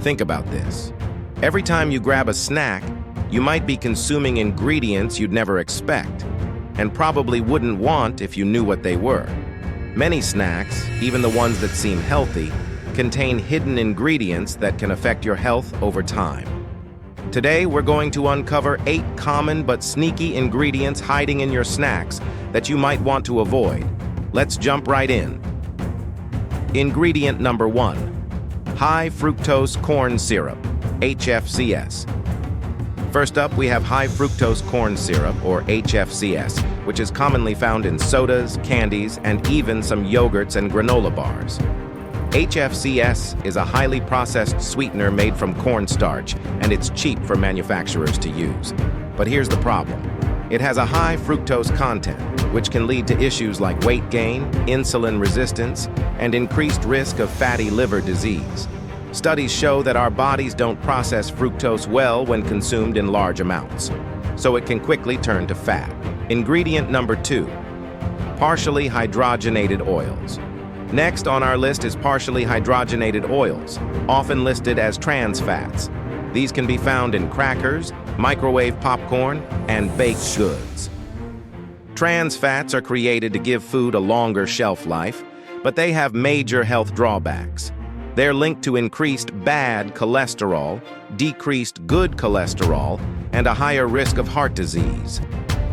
Think about this. Every time you grab a snack, you might be consuming ingredients you'd never expect, and probably wouldn't want if you knew what they were. Many snacks, even the ones that seem healthy, contain hidden ingredients that can affect your health over time. Today, we're going to uncover 8 common but sneaky ingredients hiding in your snacks that you might want to avoid. Let's jump right in. Ingredient number 1, high fructose corn syrup, HFCS. First up, we have high fructose corn syrup, or HFCS, which is commonly found in sodas, candies, and even some yogurts and granola bars. HFCS is a highly processed sweetener made from cornstarch, and it's cheap for manufacturers to use. But here's the problem. It has a high fructose content, which can lead to issues like weight gain, insulin resistance, and increased risk of fatty liver disease. Studies show that our bodies don't process fructose well when consumed in large amounts, so it can quickly turn to fat. Ingredient number 2, partially hydrogenated oils. Next on our list is partially hydrogenated oils, often listed as trans fats. These can be found in crackers, microwave popcorn, and baked goods. Trans fats are created to give food a longer shelf life, but they have major health drawbacks. They're linked to increased bad cholesterol, decreased good cholesterol, and a higher risk of heart disease.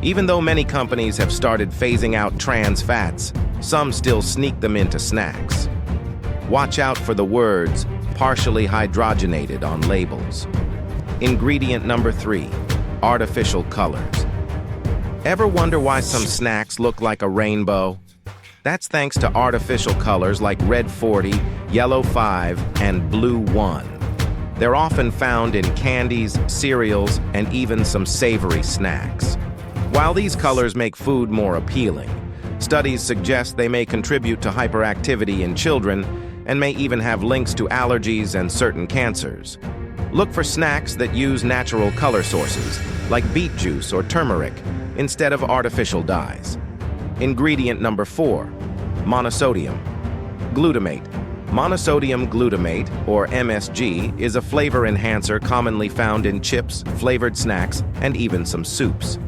Even though many companies have started phasing out trans fats, some still sneak them into snacks. Watch out for the words partially hydrogenated on labels. Ingredient number 3, artificial colors. Ever wonder why some snacks look like a rainbow? That's thanks to artificial colors like red 40, yellow 5, and blue 1. They're often found in candies, cereals, and even some savory snacks. While these colors make food more appealing, studies suggest they may contribute to hyperactivity in children and may even have links to allergies and certain cancers. Look for snacks that use natural color sources, like beet juice or turmeric, instead of artificial dyes. Ingredient number 4, monosodium glutamate. Monosodium glutamate, or MSG, is a flavor enhancer commonly found in chips, flavored snacks, and even some soups.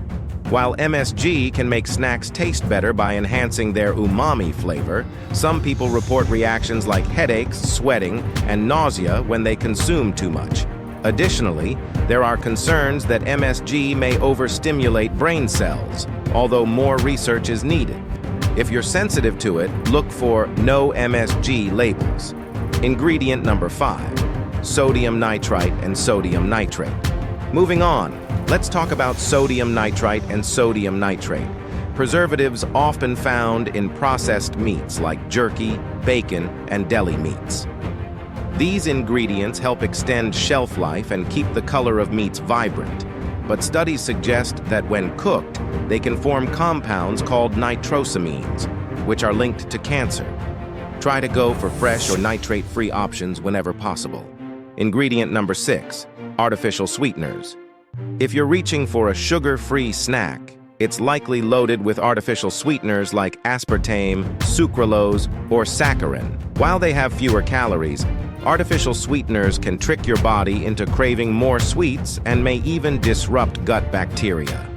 While MSG can make snacks taste better by enhancing their umami flavor, some people report reactions like headaches, sweating, and nausea when they consume too much. Additionally, there are concerns that MSG may overstimulate brain cells, although more research is needed. If you're sensitive to it, look for no MSG labels. Ingredient number 5, sodium nitrite and sodium nitrate. Moving on, let's talk about sodium nitrite and sodium nitrate, preservatives often found in processed meats like jerky, bacon, and deli meats. These ingredients help extend shelf life and keep the color of meats vibrant, but studies suggest that when cooked, they can form compounds called nitrosamines, which are linked to cancer. Try to go for fresh or nitrate-free options whenever possible. Ingredient number 6, artificial sweeteners. If you're reaching for a sugar-free snack, it's likely loaded with artificial sweeteners like aspartame, sucralose, or saccharin. While they have fewer calories, artificial sweeteners can trick your body into craving more sweets and may even disrupt gut bacteria.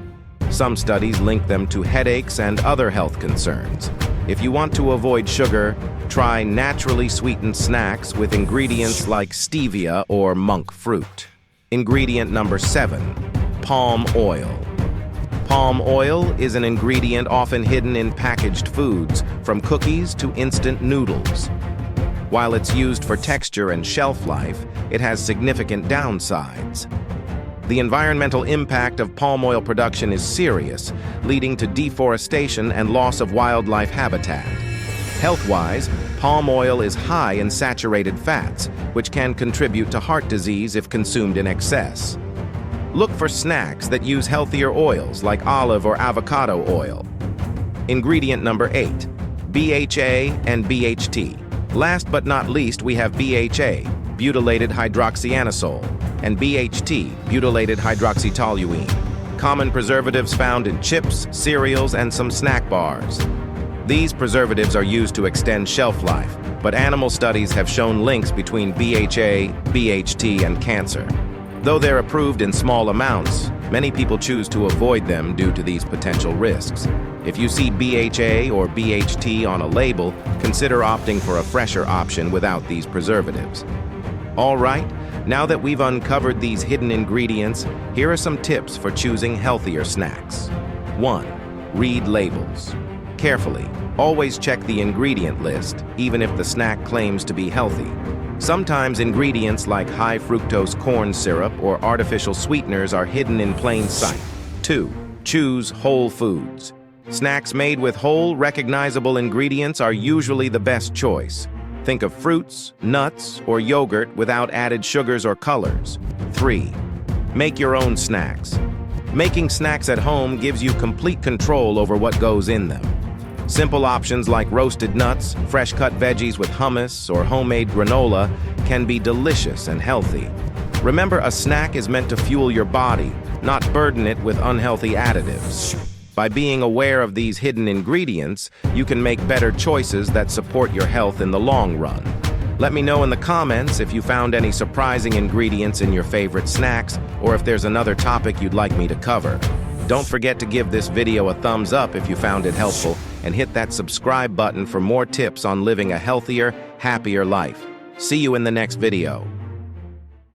Some studies link them to headaches and other health concerns. If you want to avoid sugar, try naturally sweetened snacks with ingredients like stevia or monk fruit. Ingredient number 7, palm oil. Palm oil is an ingredient often hidden in packaged foods, from cookies to instant noodles. While it's used for texture and shelf life, it has significant downsides. The environmental impact of palm oil production is serious, leading to deforestation and loss of wildlife habitat. Health-wise, palm oil is high in saturated fats, which can contribute to heart disease if consumed in excess. Look for snacks that use healthier oils like olive or avocado oil. Ingredient number 8, BHA and BHT. Last but not least, we have BHA, butylated hydroxyanisole, and BHT, butylated hydroxytoluene, common preservatives found in chips, cereals, and some snack bars. These preservatives are used to extend shelf life, but animal studies have shown links between BHA, BHT, and cancer. Though they're approved in small amounts, many people choose to avoid them due to these potential risks. If you see BHA or BHT on a label, consider opting for a fresher option without these preservatives. All right, now that we've uncovered these hidden ingredients, here are some tips for choosing healthier snacks. 1. Read labels carefully. Always check the ingredient list, even if the snack claims to be healthy. Sometimes ingredients like high fructose corn syrup or artificial sweeteners are hidden in plain sight. 2. Choose whole foods. Snacks made with whole, recognizable ingredients are usually the best choice. Think of fruits, nuts, or yogurt without added sugars or colors. 3. Make your own snacks. Making snacks at home gives you complete control over what goes in them. Simple options like roasted nuts, fresh-cut veggies with hummus, or homemade granola can be delicious and healthy. Remember, a snack is meant to fuel your body, not burden it with unhealthy additives. By being aware of these hidden ingredients, you can make better choices that support your health in the long run. Let me know in the comments if you found any surprising ingredients in your favorite snacks, or if there's another topic you'd like me to cover. Don't forget to give this video a thumbs up if you found it helpful, and hit that subscribe button for more tips on living a healthier, happier life. See you in the next video.